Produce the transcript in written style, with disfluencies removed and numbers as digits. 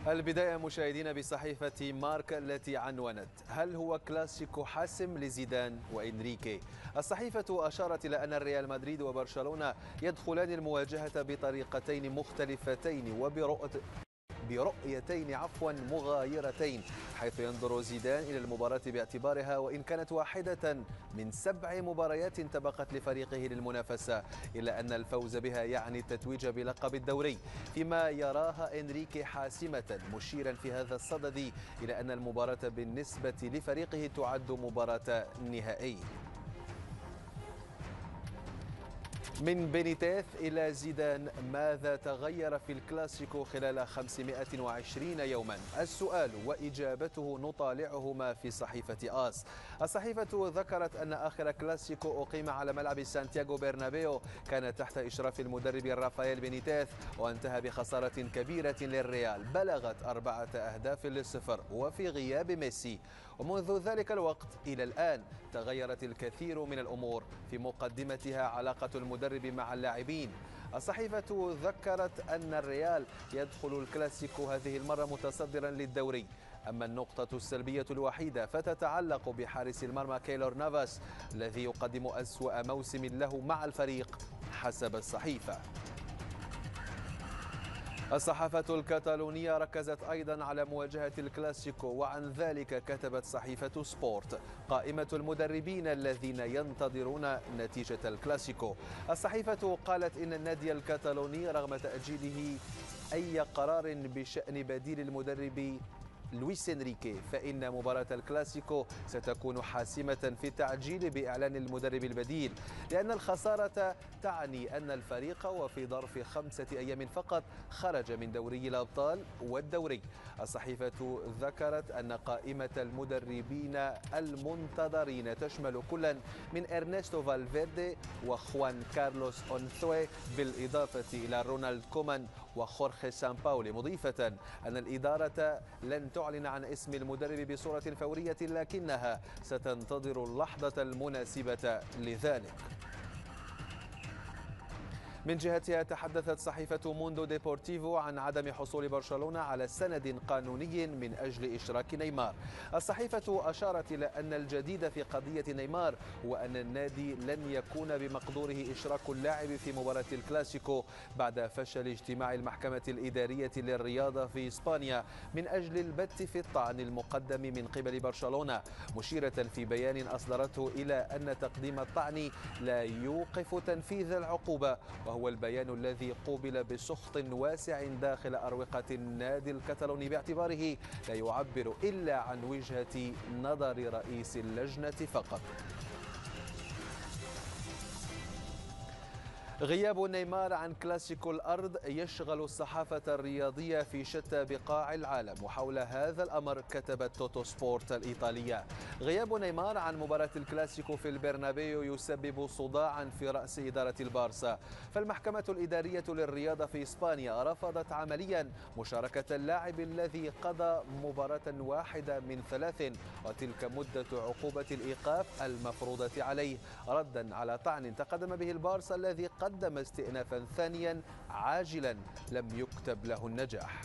البداية مشاهدين بصحيفة ماركا التي عنونت: هل هو كلاسيكو حاسم لزيدان وإنريكي؟ الصحيفة أشارت إلى أن الريال مدريد وبرشلونة يدخلان المواجهة بطريقتين مختلفتين برؤيتين مغايرتين، حيث ينظر زيدان إلى المباراة باعتبارها وإن كانت واحدة من 7 مباريات تبقت لفريقه للمنافسة، إلا أن الفوز بها يعني التتويج بلقب الدوري، فيما يراها إنريكي حاسمة، مشيرا في هذا الصدد إلى أن المباراة بالنسبة لفريقه تعد مباراة نهائي. من بينيتيز إلى زيدان، ماذا تغير في الكلاسيكو خلال 520 يوما؟ السؤال وإجابته نطالعهما في صحيفة آس. الصحيفة ذكرت أن آخر كلاسيكو أقيم على ملعب سانتياغو برنابيو كان تحت إشراف المدرب رافائيل بينيتيز، وانتهى بخسارة كبيرة للريال بلغت 4-0 وفي غياب ميسي. ومنذ ذلك الوقت إلى الآن تغيرت الكثير من الأمور، في مقدمتها علاقة المدرب مع اللاعبين. الصحيفة ذكرت أن الريال يدخل الكلاسيكو هذه المرة متصدرا للدوري، أما النقطة السلبية الوحيدة فتتعلق بحارس المرمى كيلور نافاس الذي يقدم أسوأ موسم له مع الفريق حسب الصحيفة. الصحافة الكتالونية ركزت أيضا على مواجهة الكلاسيكو، وعن ذلك كتبت صحيفة سبورت: قائمة المدربين الذين ينتظرون نتيجة الكلاسيكو. الصحيفة قالت إن النادي الكتالوني رغم تأجيله أي قرار بشأن بديل المدرب لويس إنريكي، فإن مباراة الكلاسيكو ستكون حاسمة في التعجيل بإعلان المدرب البديل، لأن الخسارة تعني أن الفريق وفي ظرف 5 أيام فقط خرج من دوري الأبطال والدوري. الصحيفة ذكرت أن قائمة المدربين المنتظرين تشمل كلا من إرنستو فالفيردي وخوان كارلوس أونثوي، بالإضافة إلى رونالد كومان وخورخي سامباولي، مضيفة أن الإدارة لن تعلن عن اسم المدرب بصورة فورية، لكنها ستنتظر اللحظة المناسبة لذلك. من جهتها تحدثت صحيفة موندو ديبورتيفو عن عدم حصول برشلونة على سند قانوني من أجل إشراك نيمار. الصحيفة أشارت إلى أن الجديد في قضية نيمار هو أن النادي لن يكون بمقدوره إشراك اللاعب في مباراة الكلاسيكو بعد فشل اجتماع المحكمة الإدارية للرياضة في إسبانيا من أجل البت في الطعن المقدم من قبل برشلونة، مشيرة في بيان أصدرته إلى أن تقديم الطعن لا يوقف تنفيذ العقوبة، وهو البيان الذي قوبل بسخط واسع داخل أروقة النادي الكتالوني باعتباره لا يعبر إلا عن وجهة نظر رئيس اللجنة فقط. غياب نيمار عن كلاسيكو الأرض يشغل الصحافة الرياضية في شتى بقاع العالم، وحول هذا الأمر كتبت توتو سبورت الإيطالية: غياب نيمار عن مباراة الكلاسيكو في البرنابيو يسبب صداعا في رأس إدارة البارسا، فالمحكمة الإدارية للرياضة في إسبانيا رفضت عمليا مشاركة اللاعب الذي قضى مباراة واحدة من 3، وتلك مدة عقوبة الإيقاف المفروضة عليه، ردا على طعن تقدم به البارسا الذي قدم استئنافا ثانيا عاجلا لم يكتب له النجاح.